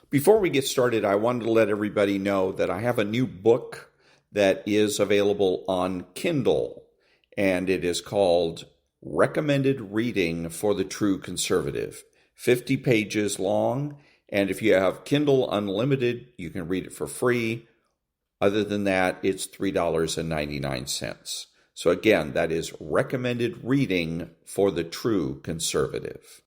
Before we get started, I wanted to let everybody know that I have a new book that is available on Kindle, and it is called Recommended Reading for the True Conservative. 50 pages long, and if you have Kindle Unlimited, you can read it for free. Other than that, it's $3.99. So again, that is Recommended Reading for the True Conservative.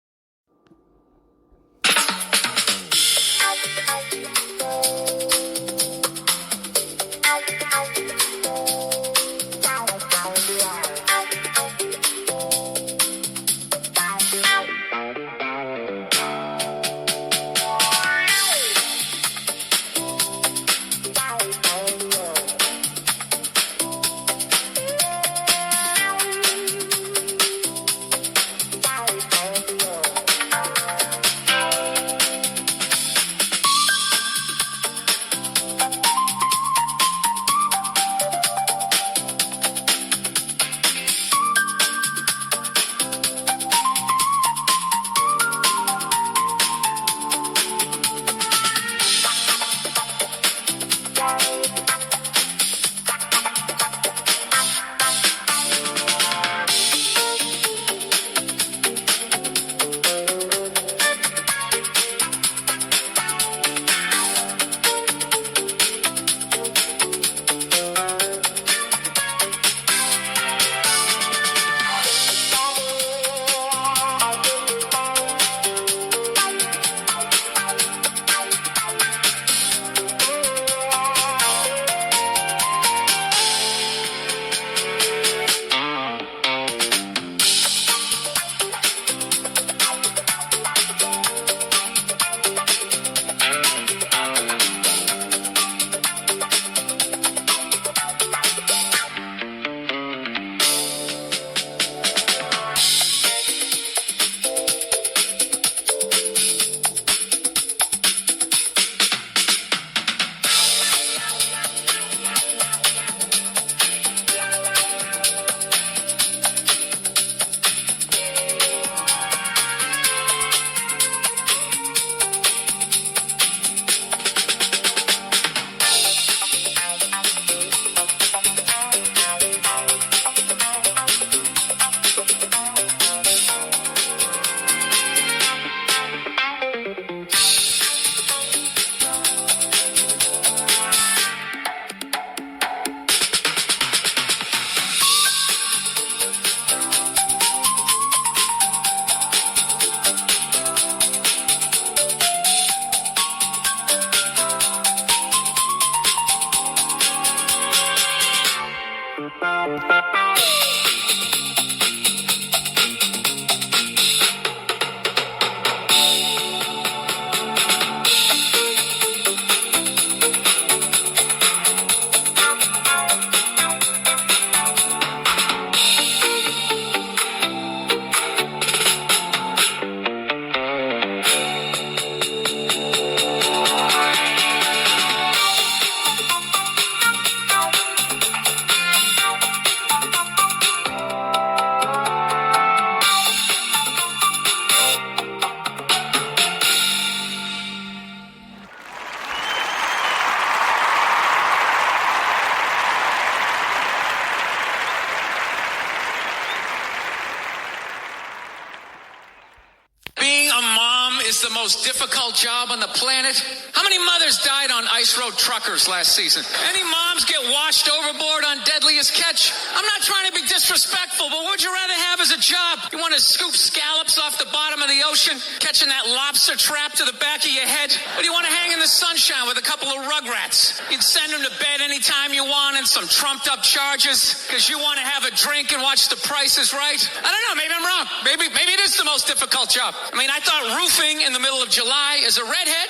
The most difficult job on the planet. How many mothers died on ice road truckers last season? Any moms get washed overboard on Deadliest Catch? I'm not trying to be disrespectful, but what would you rather have as a job? You want to scoop scallops off the bottom of the ocean, catching that lobster trap to the back of your head? Or do you want to hang in the sunshine with a couple of rugrats? You'd send them to bed anytime you want and some trumped up charges because you want to have a drink and watch The Price is Right? I don't know, maybe I'm wrong. Maybe it is the most difficult job. I mean, I thought roofing in the middle of July as a redhead,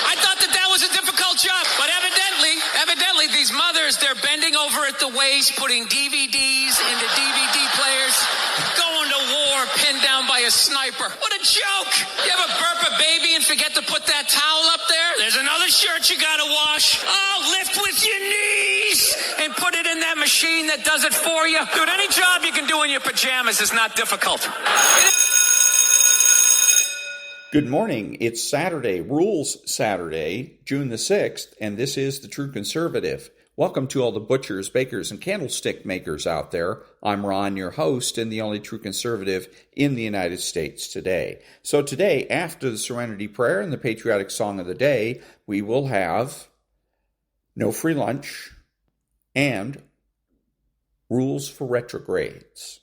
I thought that was a difficult job. But evidently, these mothers, they're bending over at the waist, putting DVDs into DVD players, going to war, pinned down by a sniper. What a joke! You ever burp a baby and forget to put that towel up there? There's another shirt you gotta wash. Oh, lift with your knees and put it in that machine that does it for you. Dude, any job you can do in your pajamas is not difficult. Good morning. It's Saturday, Rules Saturday, June the 6th, and this is The True Conservative. Welcome to all the butchers, bakers, and candlestick makers out there. I'm Ron, your host, and the only true conservative in the United States today. So today, after the Serenity Prayer and the patriotic song of the day, we will have no free lunch and rules for retrogrades.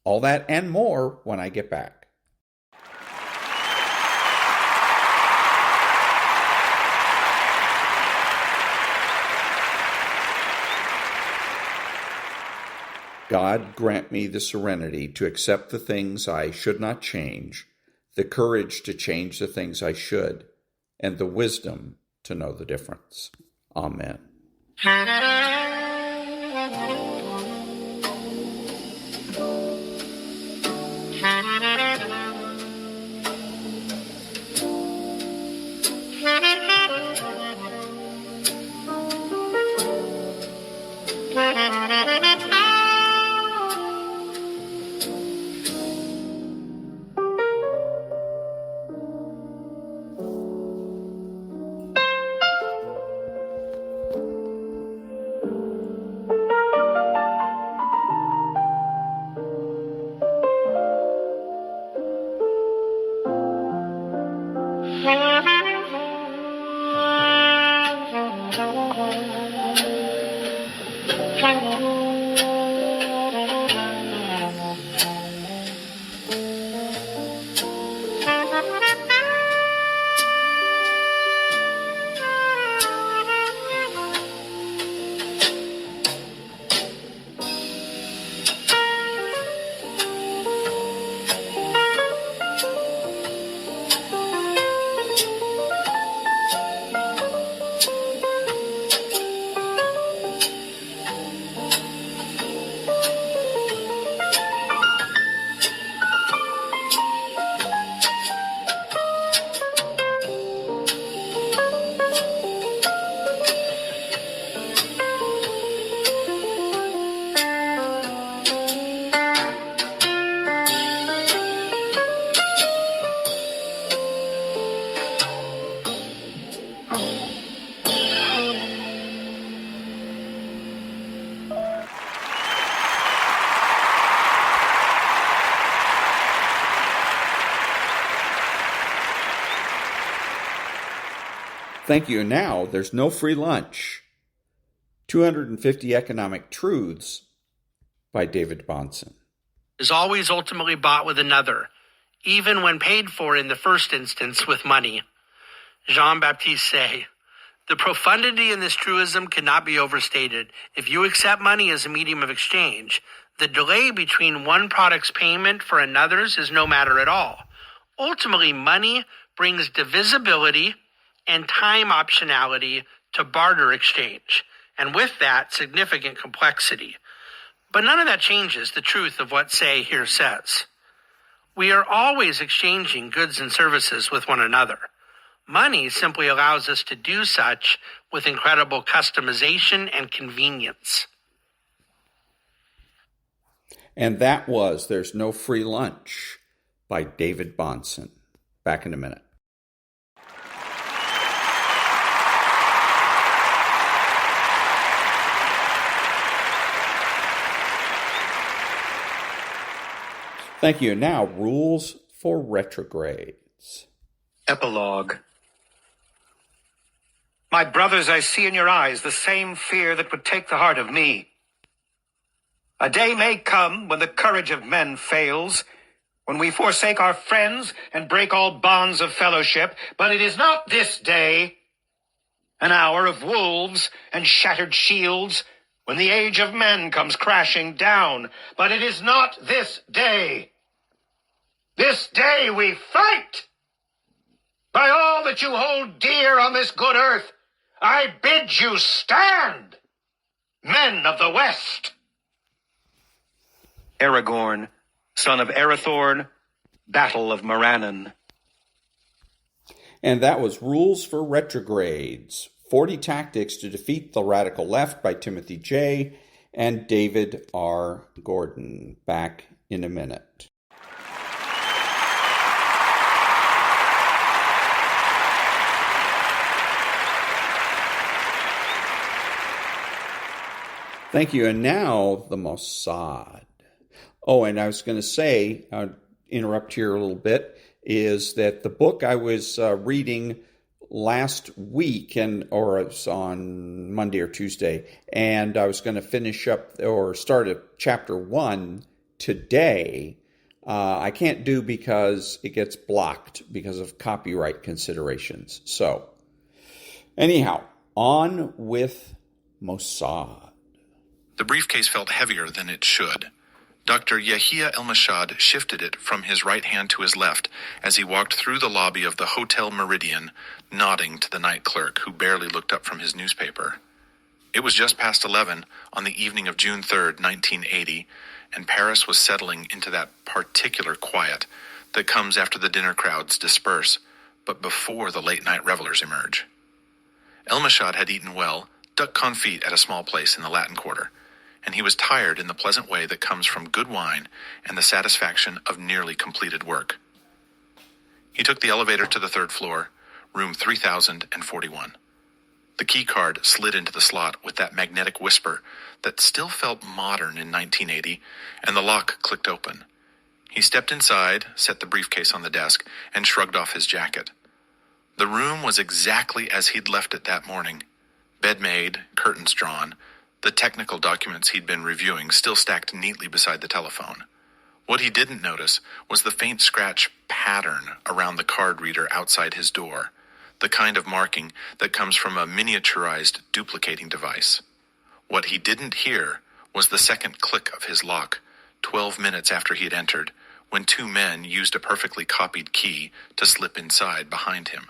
All that and more when I get back. God, grant me the serenity to accept the things I should not change, the courage to change the things I should, and the wisdom to know the difference. Amen. Thank you. Now, there's no free lunch. 250 Economic Truths by David Bahnsen. Is always ultimately bought with another, even when paid for in the first instance with money. Jean-Baptiste Say, the profundity in this truism cannot be overstated. If you accept money as a medium of exchange, the delay between one product's payment for another's is no matter at all. Ultimately, money brings divisibility and time optionality to barter exchange, and with that, significant complexity. But none of that changes the truth of what Say here says. We are always exchanging goods and services with one another. Money simply allows us to do such with incredible customization and convenience. And that was There's No Free Lunch by David Bahnsen. Back in a minute. Thank you. Now, rules for retrogrades. Epilogue. My brothers, I see in your eyes the same fear that would take the heart of me. A day may come when the courage of men fails, when we forsake our friends and break all bonds of fellowship, but it is not this day, an hour of wolves and shattered shields, when the age of men comes crashing down, but it is not this day. This day we fight! By all that you hold dear on this good earth, I bid you stand, men of the West. Aragorn, son of Arathorn, Battle of Morannon. And that was Rules for Retrogrades, 40 Tactics to Defeat the Radical Left by Timothy J. and David R. Gordon. Back in a minute. Thank you. And now the Mossad. Oh, and I was going to say, interrupt here a little bit, is that the book I was reading last week, or it was on Monday or Tuesday, and I was going to finish up or start at chapter 1 today. I can't do because it gets blocked because of copyright considerations. So, anyhow, on with Mossad. The briefcase felt heavier than it should. Dr. Yahia El-Mashad shifted it from his right hand to his left as he walked through the lobby of the Hotel Meridian, nodding to the night clerk who barely looked up from his newspaper. It was just past 11 on the evening of June 3rd, 1980, and Paris was settling into that particular quiet that comes after the dinner crowds disperse, but before the late-night revelers emerge. El-Mashad had eaten well, duck confit at a small place in the Latin Quarter, and he was tired in the pleasant way that comes from good wine and the satisfaction of nearly completed work. He took the elevator to the third floor, room 3041. The key card slid into the slot with that magnetic whisper that still felt modern in 1980, and the lock clicked open. He stepped inside, set the briefcase on the desk, and shrugged off his jacket. The room was exactly as he'd left it that morning. Bed made, curtains drawn, the technical documents he'd been reviewing still stacked neatly beside the telephone. What he didn't notice was the faint scratch pattern around the card reader outside his door, the kind of marking that comes from a miniaturized duplicating device. What he didn't hear was the second click of his lock, 12 minutes after he had entered, when two men used a perfectly copied key to slip inside behind him.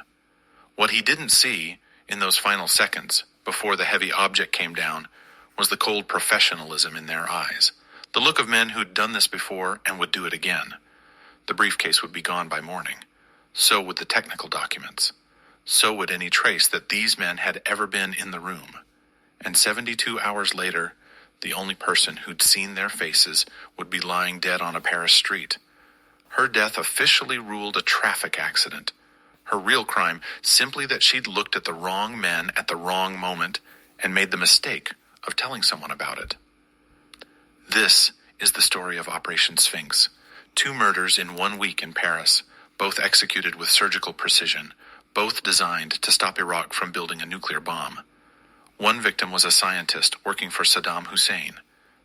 What he didn't see in those final seconds, before the heavy object came down, was the cold professionalism in their eyes, the look of men who'd done this before and would do it again. The briefcase would be gone by morning. So would the technical documents. So would any trace that these men had ever been in the room. And 72 hours later, the only person who'd seen their faces would be lying dead on a Paris street. Her death officially ruled a traffic accident. Her real crime simply that she'd looked at the wrong men at the wrong moment and made the mistake of telling someone about it. This is the story of Operation Sphinx. 2 murders in 1 week in Paris, both executed with surgical precision, both designed to stop Iraq from building a nuclear bomb. One victim was a scientist working for Saddam Hussein.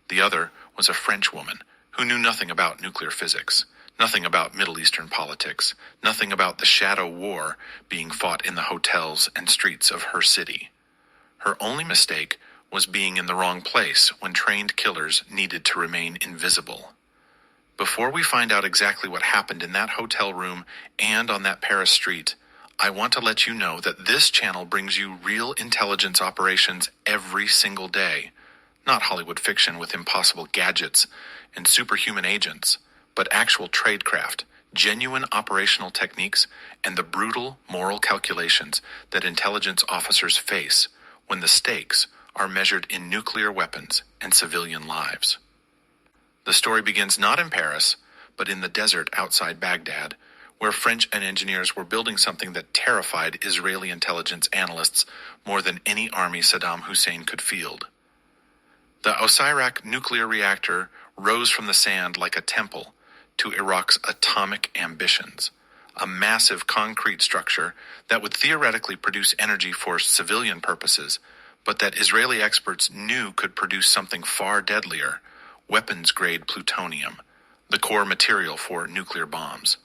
The other was a French woman who knew nothing about nuclear physics, nothing about Middle Eastern politics, nothing about the shadow war being fought in the hotels and streets of her city. Her only mistake was being in the wrong place when trained killers needed to remain invisible. Before we find out exactly what happened in that hotel room and on that Paris street, I want to let you know that this channel brings you real intelligence operations every single day. Not Hollywood fiction with impossible gadgets and superhuman agents, but actual tradecraft, genuine operational techniques, and the brutal moral calculations that intelligence officers face when the stakes are measured in nuclear weapons and civilian lives. The story begins not in Paris, but in the desert outside Baghdad, where French engineers were building something that terrified Israeli intelligence analysts more than any army Saddam Hussein could field. The Osirak nuclear reactor rose from the sand like a temple to Iraq's atomic ambitions, a massive concrete structure that would theoretically produce energy for civilian purposes, but that Israeli experts knew could produce something far deadlier, weapons-grade plutonium, the core material for nuclear bombs.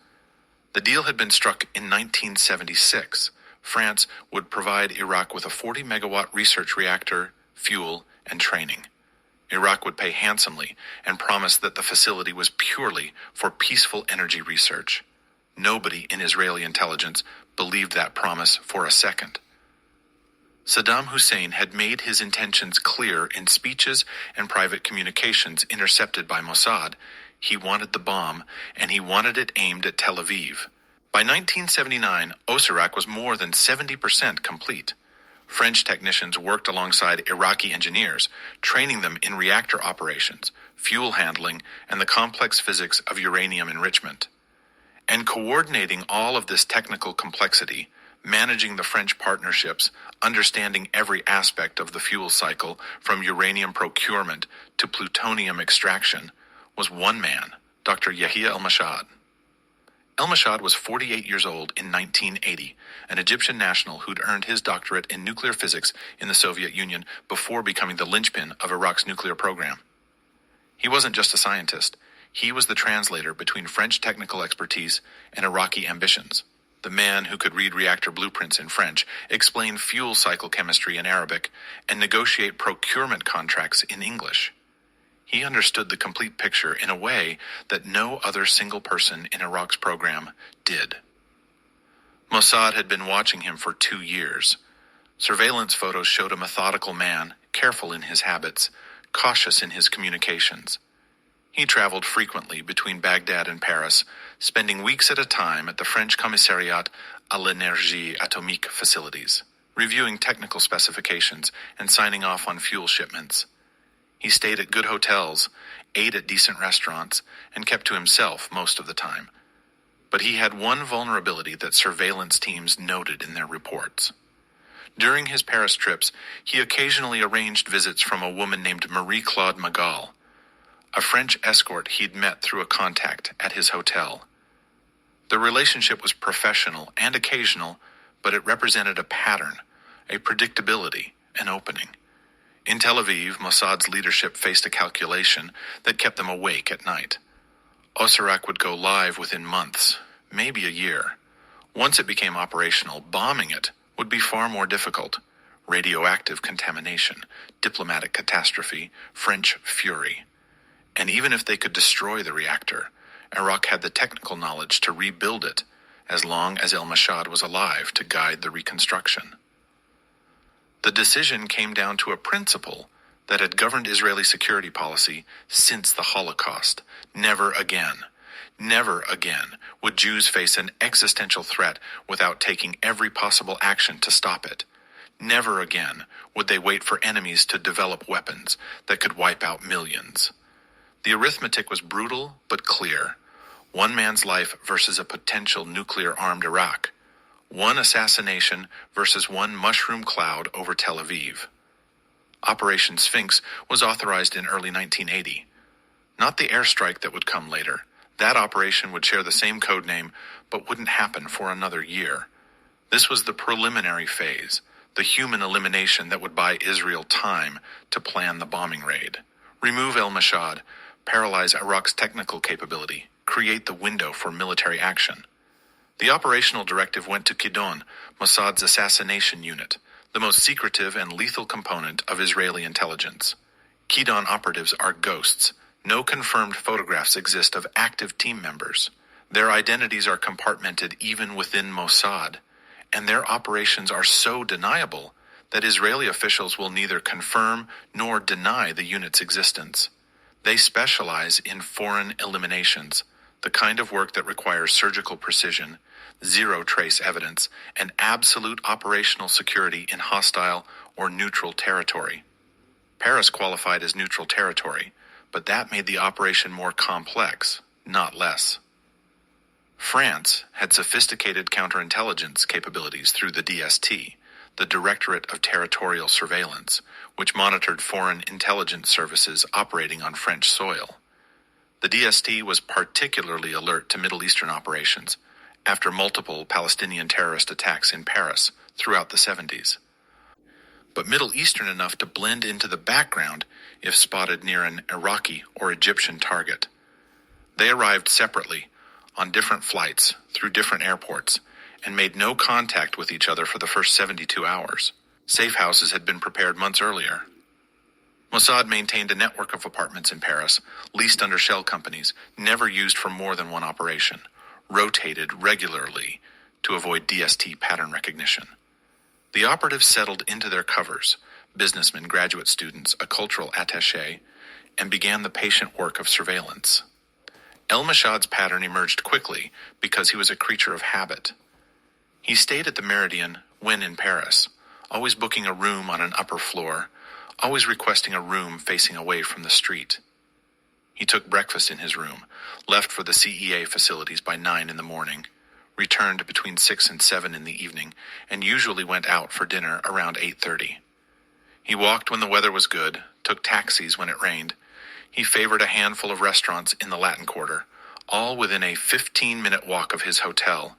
The deal had been struck in 1976. France would provide Iraq with a 40-megawatt research reactor, fuel, and training. Iraq would pay handsomely and promise that the facility was purely for peaceful energy research. Nobody in Israeli intelligence believed that promise for a second. Saddam Hussein had made his intentions clear in speeches and private communications intercepted by Mossad. He wanted the bomb, and he wanted it aimed at Tel Aviv. By 1979, Osirak was more than 70% complete. French technicians worked alongside Iraqi engineers, training them in reactor operations, fuel handling, and the complex physics of uranium enrichment. And coordinating all of this technical complexity, managing the French partnerships, understanding every aspect of the fuel cycle from uranium procurement to plutonium extraction, was one man, Dr. Yahya al-Mossad. El-Mossad was 48 years old in 1980, an Egyptian national who'd earned his doctorate in nuclear physics in the Soviet Union before becoming the linchpin of Iraq's nuclear program. He wasn't just a scientist. He was the translator between French technical expertise and Iraqi ambitions. The man who could read reactor blueprints in French, explain fuel cycle chemistry in Arabic, and negotiate procurement contracts in English. He understood the complete picture in a way that no other single person in Iraq's program did. Mossad had been watching him for 2 years. Surveillance photos showed a methodical man, careful in his habits, cautious in his communications. He traveled frequently between Baghdad and Paris, spending weeks at a time at the French Commissariat à l'Énergie Atomique facilities, reviewing technical specifications and signing off on fuel shipments. He stayed at good hotels, ate at decent restaurants, and kept to himself most of the time. But he had one vulnerability that surveillance teams noted in their reports. During his Paris trips, he occasionally arranged visits from a woman named Marie-Claude Magal, a French escort he'd met through a contact at his hotel. The relationship was professional and occasional, but it represented a pattern, a predictability, an opening. In Tel Aviv, Mossad's leadership faced a calculation that kept them awake at night. Osirak would go live within months, maybe a year. Once it became operational, bombing it would be far more difficult. Radioactive contamination, diplomatic catastrophe, French fury. And even if they could destroy the reactor, Iraq had the technical knowledge to rebuild it, as long as el-Mossad was alive to guide the reconstruction. The decision came down to a principle that had governed Israeli security policy since the Holocaust. Never again would Jews face an existential threat without taking every possible action to stop it. Never again would they wait for enemies to develop weapons that could wipe out millions. The arithmetic was brutal but clear. One man's life versus a potential nuclear-armed Iraq. One assassination versus one mushroom cloud over Tel Aviv. Operation Sphinx was authorized in early 1980. Not the airstrike that would come later. That operation would share the same code name, but wouldn't happen for another year. This was the preliminary phase, the human elimination that would buy Israel time to plan the bombing raid. Remove el-Mossad, paralyze Iraq's technical capability, create the window for military action. The operational directive went to Kidon, Mossad's assassination unit, the most secretive and lethal component of Israeli intelligence. Kidon operatives are ghosts. No confirmed photographs exist of active team members. Their identities are compartmented even within Mossad, and their operations are so deniable that Israeli officials will neither confirm nor deny the unit's existence. They specialize in foreign eliminations, the kind of work that requires surgical precision, zero trace evidence, and absolute operational security in hostile or neutral territory. Paris qualified as neutral territory, but that made the operation more complex, not less. France had sophisticated counterintelligence capabilities through the DST, the Directorate of Territorial Surveillance, which monitored foreign intelligence services operating on French soil. The DST was particularly alert to Middle Eastern operations after multiple Palestinian terrorist attacks in Paris throughout the 70s. But Middle Eastern enough to blend into the background if spotted near an Iraqi or Egyptian target. They arrived separately, on different flights, through different airports, and made no contact with each other for the first 72 hours. Safe houses had been prepared months earlier. Mossad maintained a network of apartments in Paris, leased under shell companies, never used for more than one operation, rotated regularly to avoid DST pattern recognition. The operatives settled into their covers, businessmen, graduate students, a cultural attaché, and began the patient work of surveillance. El-Mossad's pattern emerged quickly because he was a creature of habit. He stayed at the Meridian when in Paris, always booking a room on an upper floor, always requesting a room facing away from the street. He took breakfast in his room, left for the CEA facilities by 9 in the morning, returned between 6 and 7 in the evening, and usually went out for dinner around 8:30. He walked when the weather was good, took taxis when it rained. He favored a handful of restaurants in the Latin Quarter, all within a 15-minute walk of his hotel.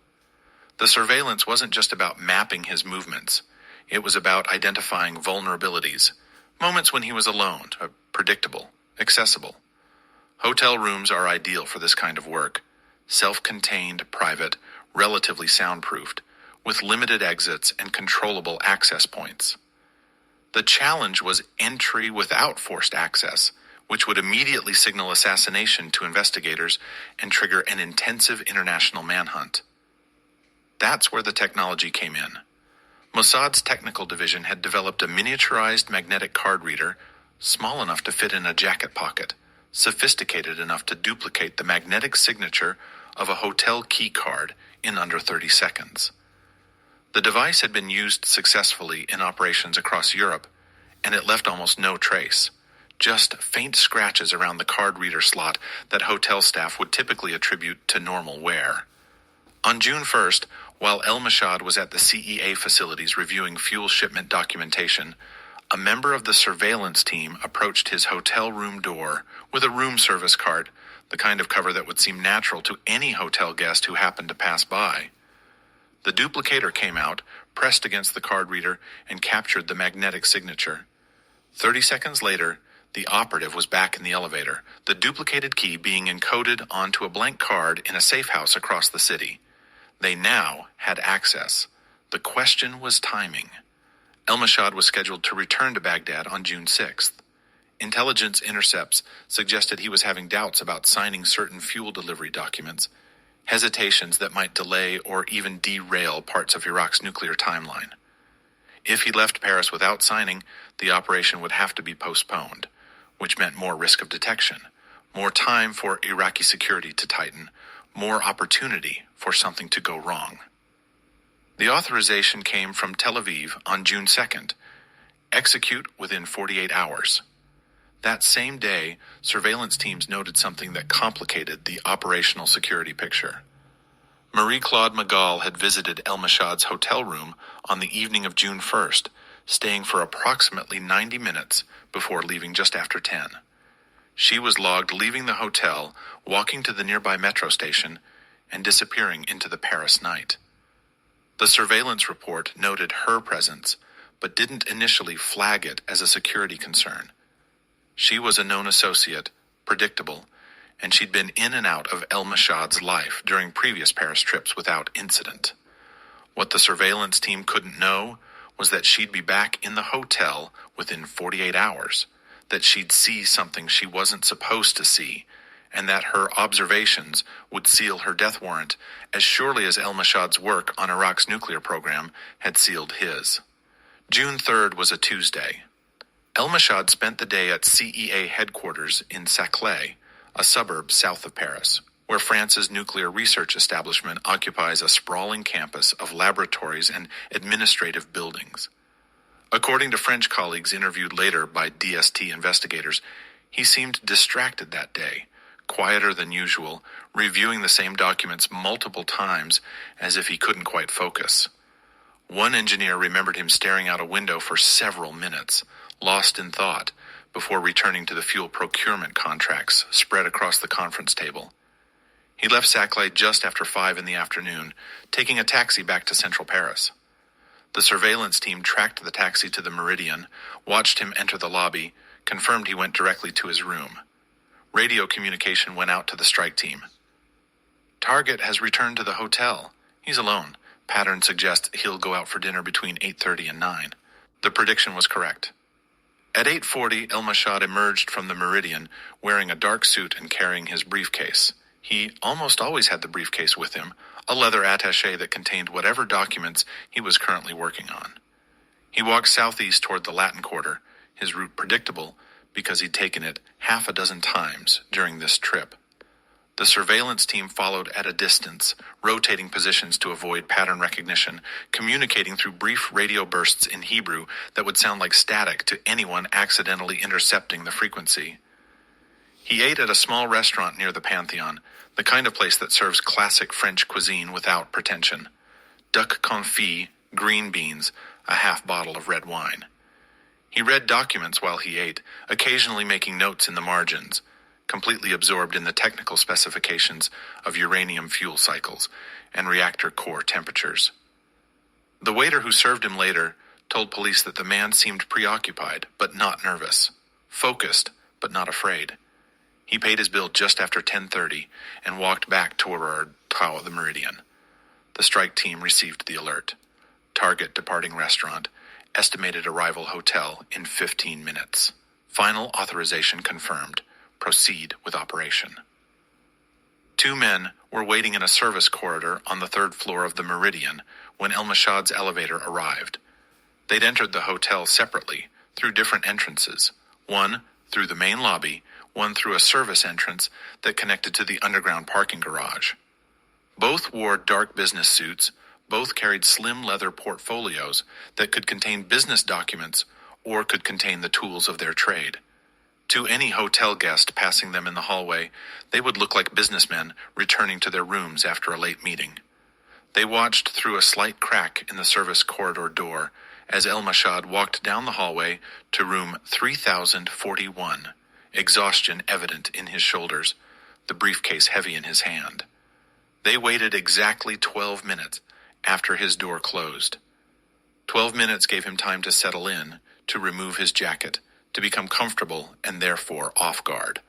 The surveillance wasn't just about mapping his movements. It was about identifying vulnerabilities, moments when he was alone, predictable, accessible. Hotel rooms are ideal for this kind of work. Self-contained, private, relatively soundproofed, with limited exits and controllable access points. The challenge was entry without forced access, which would immediately signal assassination to investigators and trigger an intensive international manhunt. That's where the technology came in. Mossad's technical division had developed a miniaturized magnetic card reader, small enough to fit in a jacket pocket, sophisticated enough to duplicate the magnetic signature of a hotel key card in under 30 seconds. The device had been used successfully in operations across Europe, and it left almost no trace, just faint scratches around the card reader slot that hotel staff would typically attribute to normal wear. On June 1st, while Mossad was at the CEA facilities reviewing fuel shipment documentation, a member of the surveillance team approached his hotel room door with a room service cart, the kind of cover that would seem natural to any hotel guest who happened to pass by. The duplicator came out, pressed against the card reader, and captured the magnetic signature. 30 seconds later, the operative was back in the elevator, the duplicated key being encoded onto a blank card in a safe house across the city. They now had access. The question was timing. Mossad was scheduled to return to Baghdad on June 6th. Intelligence intercepts suggested he was having doubts about signing certain fuel delivery documents, hesitations that might delay or even derail parts of Iraq's nuclear timeline. If he left Paris without signing, the operation would have to be postponed, which meant more risk of detection, more time for Iraqi security to tighten, more opportunity for something to go wrong. The authorization came from Tel Aviv on June 2nd. Execute within 48 hours. That same day, surveillance teams noted something that complicated the operational security picture. Marie-Claude Magal had visited Mossad's hotel room on the evening of June 1st, staying for approximately 90 minutes before leaving just after 10. She was logged leaving the hotel, walking to the nearby metro station, and disappearing into the Paris night. The surveillance report noted her presence, but didn't initially flag it as a security concern. She was a known associate, predictable, and she'd been in and out of Mossad's life during previous Paris trips without incident. What the surveillance team couldn't know was that she'd be back in the hotel within 48 hours, that she'd see something she wasn't supposed to see, and that her observations would seal her death warrant as surely as Mossad's work on Iraq's nuclear program had sealed his. June 3rd was a Tuesday. Mossad spent the day at CEA headquarters in Saclay, a suburb south of Paris, where France's nuclear research establishment occupies a sprawling campus of laboratories and administrative buildings. According to French colleagues interviewed later by DST investigators, he seemed distracted that day, quieter than usual, reviewing the same documents multiple times as if he couldn't quite focus. One engineer remembered him staring out a window for several minutes, lost in thought, before returning to the fuel procurement contracts spread across the conference table. He left Saclay just after 5 in the afternoon, taking a taxi back to central Paris. The surveillance team tracked the taxi to the Meridian, watched him enter the lobby, confirmed he went directly to his room. Radio communication went out to the strike team. Target has returned to the hotel. He's alone. Pattern suggests he'll go out for dinner between 8:30 and 9. The prediction was correct. At 8:40, Mossad emerged from the Meridian, wearing a dark suit and carrying his briefcase. He almost always had the briefcase with him, a leather attaché that contained whatever documents he was currently working on. He walked southeast toward the Latin Quarter, his route predictable because he'd taken it half a dozen times during this trip. The surveillance team followed at a distance, rotating positions to avoid pattern recognition, communicating through brief radio bursts in Hebrew that would sound like static to anyone accidentally intercepting the frequency. He ate at a small restaurant near the Pantheon, the kind of place that serves classic French cuisine without pretension. Duck confit, green beans, a half bottle of red wine. He read documents while he ate, occasionally making notes in the margins, completely absorbed in the technical specifications of uranium fuel cycles and reactor core temperatures. The waiter who served him later told police that the man seemed preoccupied but not nervous, focused but not afraid. He paid his bill just after 10:30 and walked back toward the Meridian. The strike team received the alert. Target departing restaurant. Estimated arrival hotel in 15 minutes. Final authorization confirmed. Proceed with operation. 2 men were waiting in a service corridor on the 3rd floor of the Meridian when El Mossad's elevator arrived. They'd entered the hotel separately, through different entrances. One through the main lobby, one through a service entrance that connected to the underground parking garage. Both wore dark business suits. Both carried slim leather portfolios that could contain business documents or could contain the tools of their trade. To any hotel guest passing them in the hallway, they would look like businessmen returning to their rooms after a late meeting. They watched through a slight crack in the service corridor door as El Mossad walked down the hallway to room 3041, exhaustion evident in his shoulders, the briefcase heavy in his hand. They waited exactly 12 minutes after his door closed. 12 minutes gave him time to settle in, to remove his jacket, to become comfortable and therefore off guard.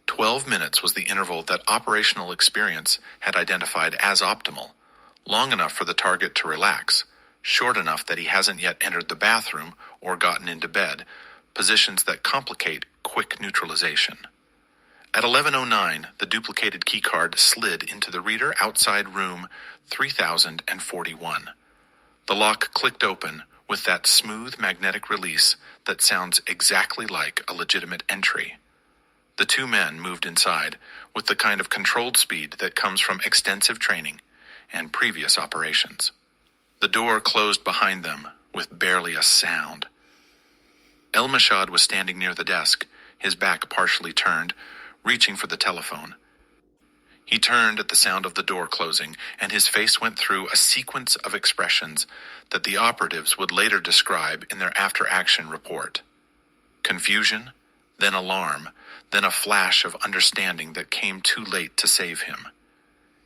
12 minutes was the interval that operational experience had identified as optimal, long enough for the target to relax, short enough that he hasn't yet entered the bathroom or gotten into bed, positions that complicate quick neutralization. At 11:09, the duplicated keycard slid into the reader outside room 3041. The lock clicked open with that smooth magnetic release that sounds exactly like a legitimate entry. The 2 men moved inside with the kind of controlled speed that comes from extensive training and previous operations. The door closed behind them with barely a sound. El Mossad was standing near the desk, his back partially turned, reaching for the telephone. He turned at the sound of the door closing, and his face went through a sequence of expressions that the operatives would later describe in their after-action report. Confusion, then alarm, then a flash of understanding that came too late to save him.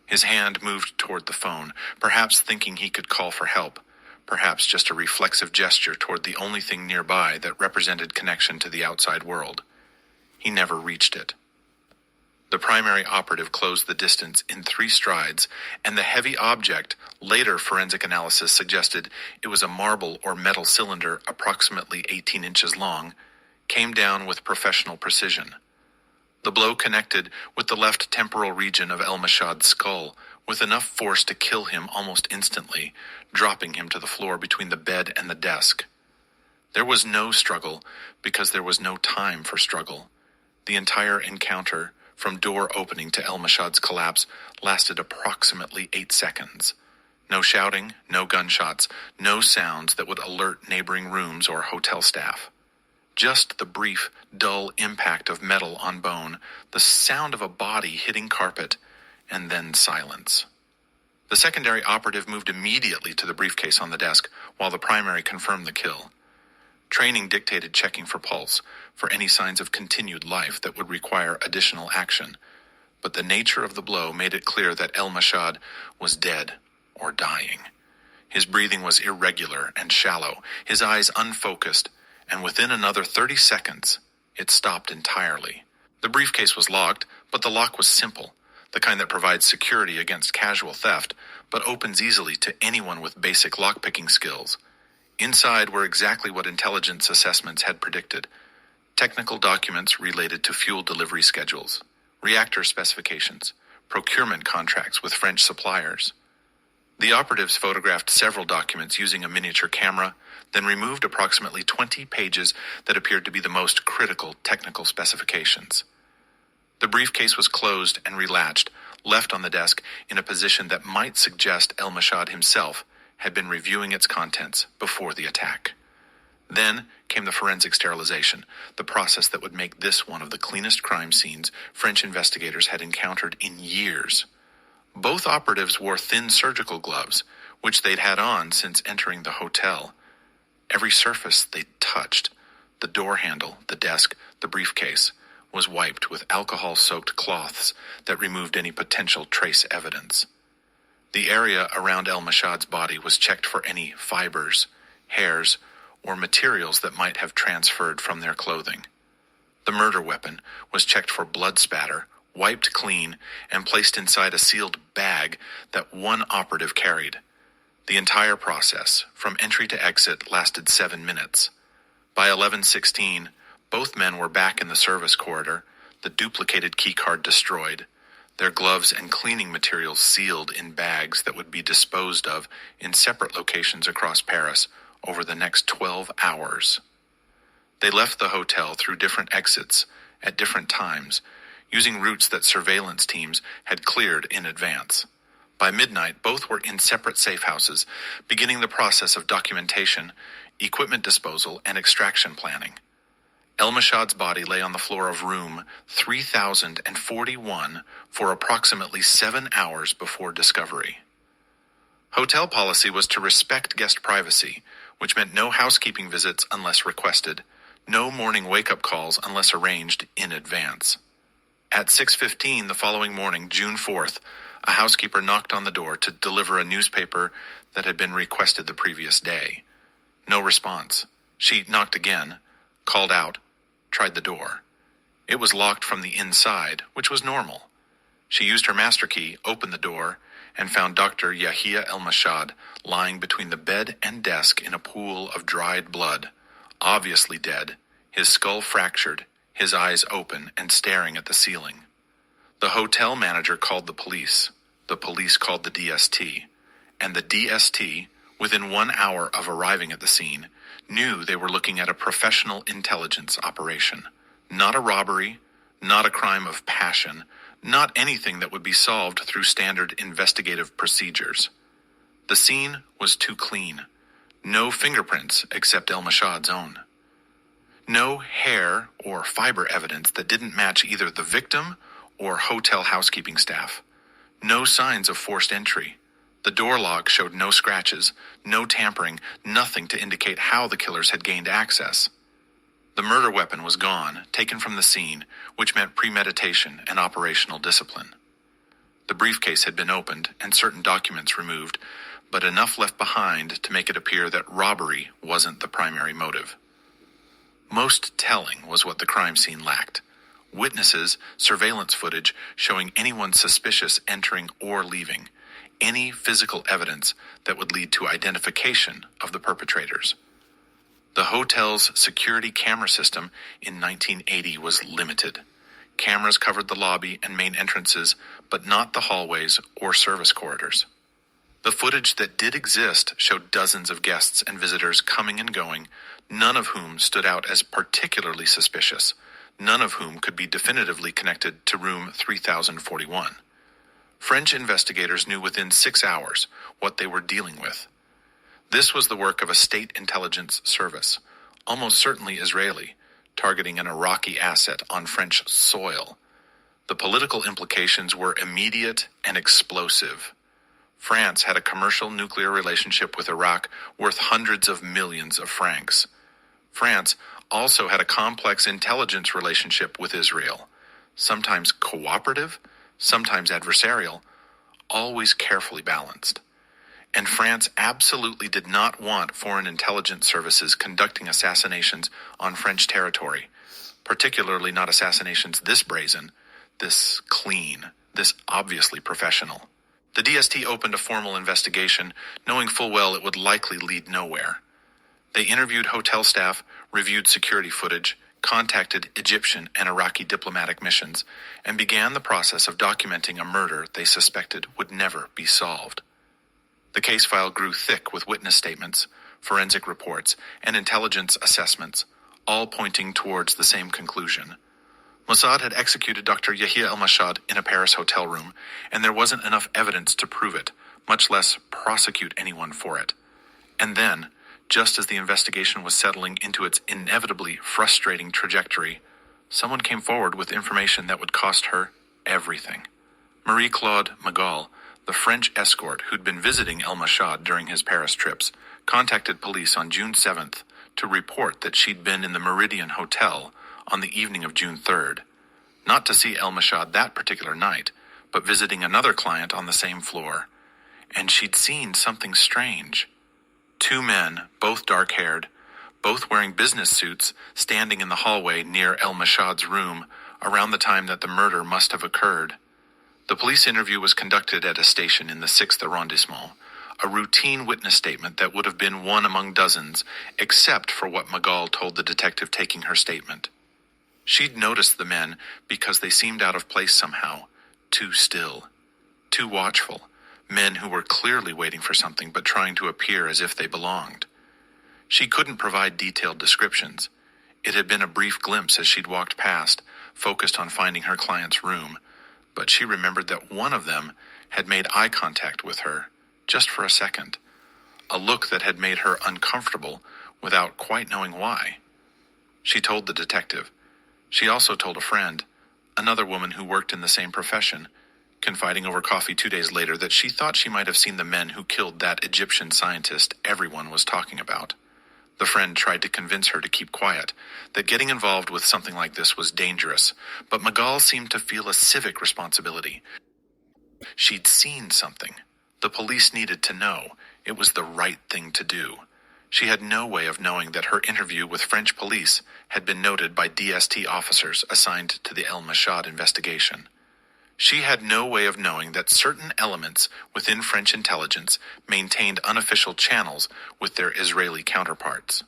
His hand moved toward the phone, perhaps thinking he could call for help, perhaps just a reflexive gesture toward the only thing nearby that represented connection to the outside world. He never reached it. The primary operative closed the distance in 3 strides, and the heavy object, later forensic analysis suggested it was a marble or metal cylinder approximately 18 inches long, came down with professional precision. The blow connected with the left temporal region of El Mossad's skull with enough force to kill him almost instantly, dropping him to the floor between the bed and the desk. There was no struggle because there was no time for struggle. The entire encounter, from door opening to El Mossad's collapse, lasted approximately 8 seconds. No shouting, no gunshots, no sounds that would alert neighboring rooms or hotel staff. Just the brief, dull impact of metal on bone, the sound of a body hitting carpet, and then silence. The secondary operative moved immediately to the briefcase on the desk, while the primary confirmed the kill. Training dictated checking for pulse, for any signs of continued life that would require additional action, but the nature of the blow made it clear that El Mossad was dead or dying. His breathing was irregular and shallow, his eyes unfocused, and within another 30 seconds, it stopped entirely. The briefcase was locked, but the lock was simple, the kind that provides security against casual theft, but opens easily to anyone with basic lockpicking skills. Inside were exactly what intelligence assessments had predicted: technical documents related to fuel delivery schedules, reactor specifications, procurement contracts with French suppliers. The operatives photographed several documents using a miniature camera, then removed approximately 20 pages that appeared to be the most critical technical specifications. The briefcase was closed and relatched, left on the desk in a position that might suggest El Mossad himself had been reviewing its contents before the attack. Then came the forensic sterilization, the process that would make this one of the cleanest crime scenes French investigators had encountered in years. Both operatives wore thin surgical gloves, which they'd had on since entering the hotel. Every surface they touched, the door handle, the desk, the briefcase, was wiped with alcohol-soaked cloths that removed any potential trace evidence. The area around El Moshad's body was checked for any fibers, hairs, or materials that might have transferred from their clothing. The murder weapon was checked for blood spatter, wiped clean, and placed inside a sealed bag that one operative carried. The entire process, from entry to exit, lasted 7 minutes. By 11:16, both men were back in the service corridor, the duplicated keycard destroyed, their gloves and cleaning materials sealed in bags that would be disposed of in separate locations across Paris over the next 12 hours. They left the hotel through different exits at different times, using routes that surveillance teams had cleared in advance. By midnight, both were in separate safe houses, beginning the process of documentation, equipment disposal, and extraction planning. El Moshad's body lay on the floor of room 3041 for approximately 7 hours before discovery. Hotel policy was to respect guest privacy, which meant no housekeeping visits unless requested, no morning wake-up calls unless arranged in advance. At 6:15 the following morning, June 4th, a housekeeper knocked on the door to deliver a newspaper that had been requested the previous day. No response. She knocked again, called out, tried the door. It was locked from the inside, which was normal. She used her master key, opened the door, and found Dr. Yahia El Mossad lying between the bed and desk in a pool of dried blood, obviously dead, his skull fractured, his eyes open and staring at the ceiling. The hotel manager called the police called the DST, and the DST, within 1 hour of arriving at the scene, knew they were looking at a professional intelligence operation, not a robbery, not a crime of passion, not anything that would be solved through standard investigative procedures. The scene was too clean. No fingerprints except El Moshad's own. No hair or fiber evidence that didn't match either the victim or hotel housekeeping staff. No signs of forced entry. The door lock showed no scratches, no tampering, nothing to indicate how the killers had gained access. The murder weapon was gone, taken from the scene, which meant premeditation and operational discipline. The briefcase had been opened and certain documents removed, but enough left behind to make it appear that robbery wasn't the primary motive. Most telling was what the crime scene lacked. Witnesses, surveillance footage showing anyone suspicious entering or leaving, any physical evidence that would lead to identification of the perpetrators. The hotel's security camera system in 1980 was limited. Cameras covered the lobby and main entrances, but not the hallways or service corridors. The footage that did exist showed dozens of guests and visitors coming and going, none of whom stood out as particularly suspicious, none of whom could be definitively connected to room 3041. French investigators knew within 6 hours what they were dealing with. This was the work of a state intelligence service, almost certainly Israeli, targeting an Iraqi asset on French soil. The political implications were immediate and explosive. France had a commercial nuclear relationship with Iraq worth hundreds of millions of francs. France also had a complex intelligence relationship with Israel, sometimes cooperative, sometimes adversarial, always carefully balanced. And France absolutely did not want foreign intelligence services conducting assassinations on French territory, particularly not assassinations this brazen, this clean, this obviously professional. The DST opened a formal investigation, knowing full well it would likely lead nowhere. They interviewed hotel staff, reviewed security footage, contacted Egyptian and Iraqi diplomatic missions, and began the process of documenting a murder they suspected would never be solved. The case file grew thick with witness statements, forensic reports, and intelligence assessments, all pointing towards the same conclusion. Mossad had executed Dr. Yahia El Mossad in a Paris hotel room, and there wasn't enough evidence to prove it, much less prosecute anyone for it. And then, Just as the investigation was settling into its inevitably frustrating trajectory, someone came forward with information that would cost her everything. Marie-Claude Magal, the French escort who'd been visiting El Mossad during his Paris trips, contacted police on June 7th to report that she'd been in the Meridian Hotel on the evening of June 3rd, not to see El Mossad that particular night, but visiting another client on the same floor. And she'd seen something strange. Two men, both dark-haired, both wearing business suits, standing in the hallway near El Mossad's room around the time that the murder must have occurred. The police interview was conducted at a station in the 6th arrondissement, a routine witness statement that would have been one among dozens, except for what Magal told the detective taking her statement. She'd noticed the men because they seemed out of place somehow, too still, too watchful, men who were clearly waiting for something but trying to appear as if they belonged. She couldn't provide detailed descriptions. It had been a brief glimpse as she'd walked past, focused on finding her client's room, but she remembered that one of them had made eye contact with her, just for a second, a look that had made her uncomfortable without quite knowing why. She told the detective. She also told a friend, another woman who worked in the same profession, confiding over coffee 2 days later that she thought she might have seen the men who killed that Egyptian scientist everyone was talking about. The friend tried to convince her to keep quiet, that getting involved with something like this was dangerous, but Magal seemed to feel a civic responsibility. She'd seen something. The police needed to know. It was the right thing to do. She had no way of knowing that her interview with French police had been noted by DST officers assigned to the El Mossad investigation. She had no way of knowing that certain elements within French intelligence maintained unofficial channels with their Israeli counterparts.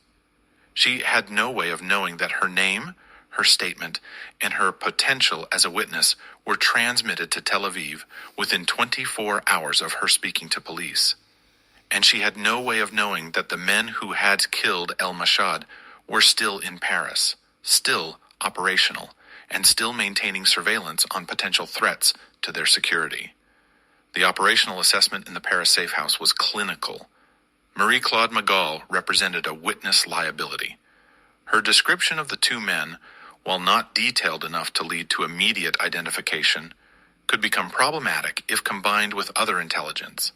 She had no way of knowing that her name, her statement, and her potential as a witness were transmitted to Tel Aviv within 24 hours of her speaking to police. And she had no way of knowing that the men who had killed El Mossad were still in Paris, still operational, and still maintaining surveillance on potential threats to their security. The operational assessment in the Paris safe house was clinical. Marie-Claude Magal represented a witness liability. Her description of the two men, while not detailed enough to lead to immediate identification, could become problematic if combined with other intelligence.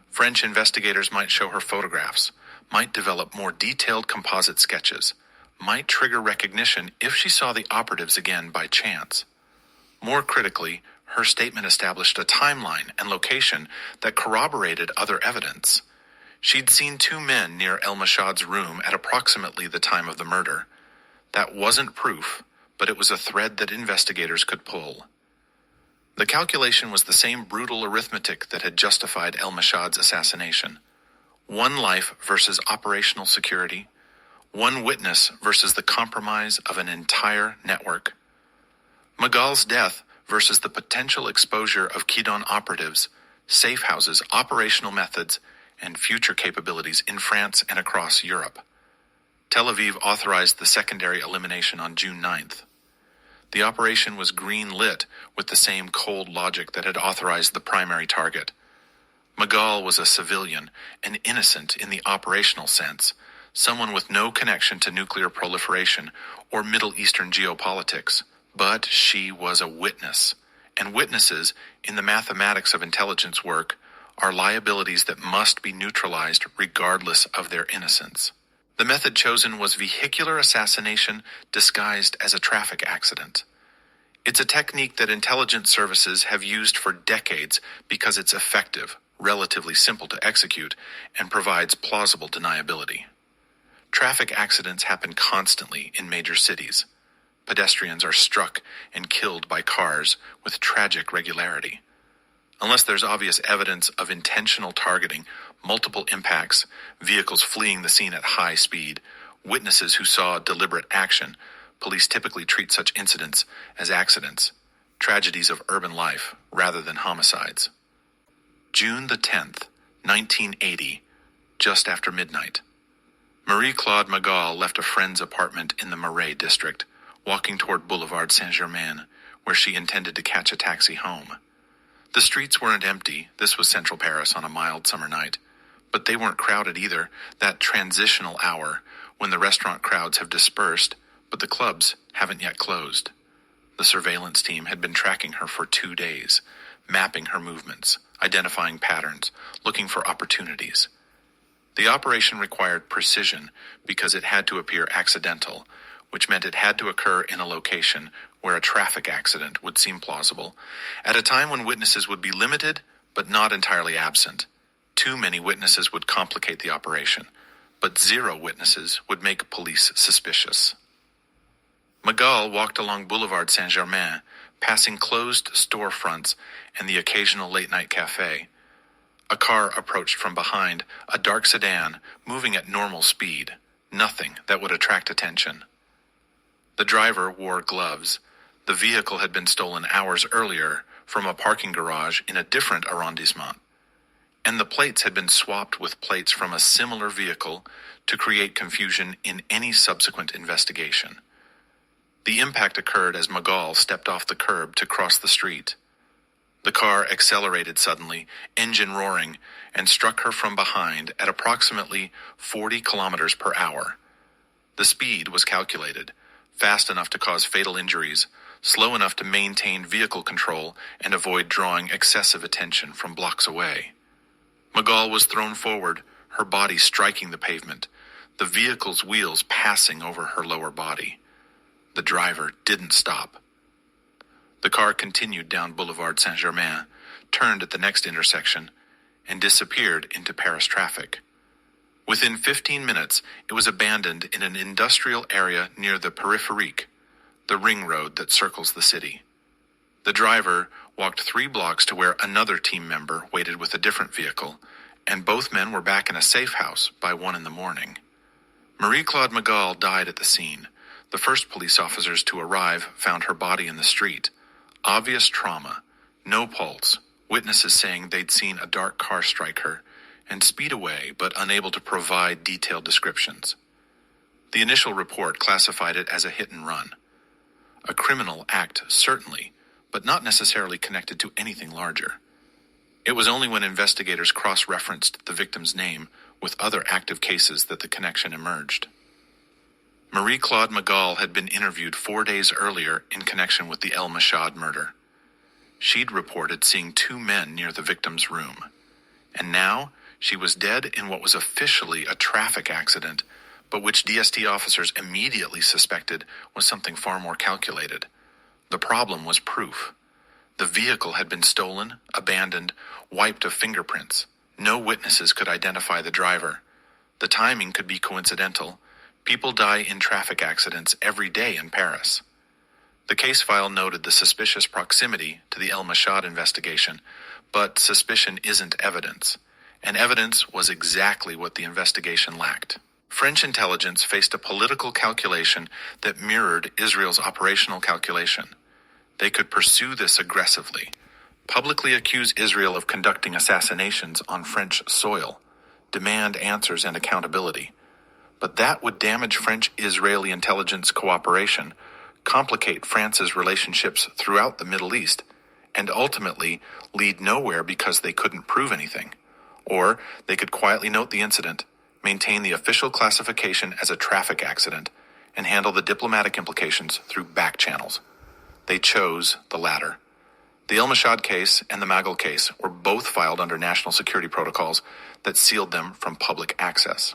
French investigators might show her photographs, might develop more detailed composite sketches, might trigger recognition if she saw the operatives again by chance. More critically, her statement established a timeline and location that corroborated other evidence. She'd seen two men near El Mossad's room at approximately the time of the murder. That wasn't proof, but it was a thread that investigators could pull. The calculation was the same brutal arithmetic that had justified El Mossad's assassination. One life versus operational security. One witness versus the compromise of an entire network. Magal's death versus the potential exposure of Kidon operatives, safe houses, operational methods, and future capabilities in France and across Europe. Tel Aviv authorized the secondary elimination on June 9th. The operation was green-lit with the same cold logic that had authorized the primary target. Magal was a civilian, an innocent in the operational sense, someone with no connection to nuclear proliferation or Middle Eastern geopolitics. But she was a witness, and witnesses, in the mathematics of intelligence work, are liabilities that must be neutralized regardless of their innocence. The method chosen was vehicular assassination disguised as a traffic accident. It's a technique that intelligence services have used for decades because it's effective, relatively simple to execute, and provides plausible deniability. Traffic accidents happen constantly in major cities. Pedestrians are struck and killed by cars with tragic regularity. Unless there's obvious evidence of intentional targeting, multiple impacts, vehicles fleeing the scene at high speed, witnesses who saw deliberate action, police typically treat such incidents as accidents, tragedies of urban life, rather than homicides. June the 10th, 1980, just after midnight. Marie-Claude Magal left a friend's apartment in the Marais district, walking toward Boulevard Saint-Germain, where she intended to catch a taxi home. The streets weren't empty. This was central Paris on a mild summer night. But they weren't crowded either, that transitional hour when the restaurant crowds have dispersed, but the clubs haven't yet closed. The surveillance team had been tracking her for 2 days, mapping her movements, identifying patterns, looking for opportunities. The operation required precision because it had to appear accidental, which meant it had to occur in a location where a traffic accident would seem plausible, at a time when witnesses would be limited but not entirely absent. Too many witnesses would complicate the operation, but 0 witnesses would make police suspicious. Magal walked along Boulevard Saint-Germain, passing closed storefronts and the occasional late-night cafe. A car approached from behind, a dark sedan, moving at normal speed, nothing that would attract attention. The driver wore gloves. The vehicle had been stolen hours earlier from a parking garage in a different arrondissement, and the plates had been swapped with plates from a similar vehicle to create confusion in any subsequent investigation. The impact occurred as Magal stepped off the curb to cross the street. The car accelerated suddenly, engine roaring, and struck her from behind at approximately 40 kilometers per hour. The speed was calculated, fast enough to cause fatal injuries, slow enough to maintain vehicle control and avoid drawing excessive attention from blocks away. Magal was thrown forward, her body striking the pavement, the vehicle's wheels passing over her lower body. The driver didn't stop. The car continued down Boulevard Saint-Germain, turned at the next intersection, and disappeared into Paris traffic. Within 15 minutes, it was abandoned in an industrial area near the Périphérique, the ring road that circles the city. The driver walked 3 blocks to where another team member waited with a different vehicle, and both men were back in a safe house by 1 a.m. Marie-Claude Magal died at the scene. The first police officers to arrive found her body in the street. Obvious trauma, no pulse, witnesses saying they'd seen a dark car strike her, and speed away but unable to provide detailed descriptions. The initial report classified it as a hit and run. A criminal act, certainly, but not necessarily connected to anything larger. It was only when investigators cross-referenced the victim's name with other active cases that the connection emerged. Marie-Claude Magal had been interviewed 4 days earlier in connection with the El Mossad murder. She'd reported seeing 2 men near the victim's room. And now, she was dead in what was officially a traffic accident, but which DST officers immediately suspected was something far more calculated. The problem was proof. The vehicle had been stolen, abandoned, wiped of fingerprints. No witnesses could identify the driver. The timing could be coincidental. People die in traffic accidents every day in Paris. The case file noted the suspicious proximity to the El Mossad investigation, but suspicion isn't evidence, and evidence was exactly what the investigation lacked. French intelligence faced a political calculation that mirrored Israel's operational calculation. They could pursue this aggressively, publicly accuse Israel of conducting assassinations on French soil, demand answers and accountability. But that would damage French-Israeli intelligence cooperation, complicate France's relationships throughout the Middle East, and ultimately lead nowhere because they couldn't prove anything. Or they could quietly note the incident, maintain the official classification as a traffic accident, and handle the diplomatic implications through back channels. They chose the latter. The El Mossad case and the Magal case were both filed under national security protocols that sealed them from public access.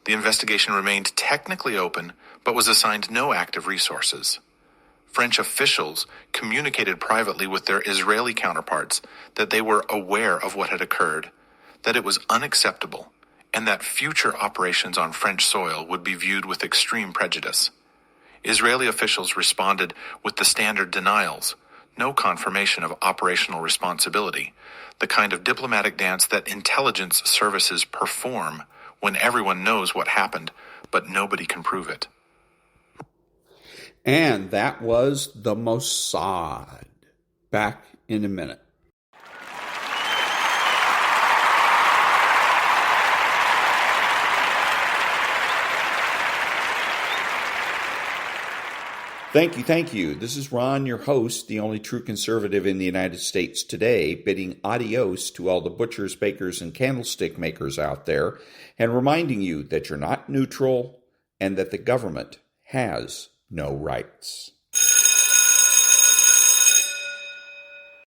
The investigation remained technically open, but was assigned no active resources. French officials communicated privately with their Israeli counterparts that they were aware of what had occurred, that it was unacceptable, and that future operations on French soil would be viewed with extreme prejudice. Israeli officials responded with the standard denials, no confirmation of operational responsibility, the kind of diplomatic dance that intelligence services perform when everyone knows what happened, but nobody can prove it. And that was the Mossad. Back in a minute. Thank you. This is Ron, your host, the only true conservative in the United States today, bidding adios to all the butchers, bakers, and candlestick makers out there, and reminding you that you're not neutral and that the government has no rights.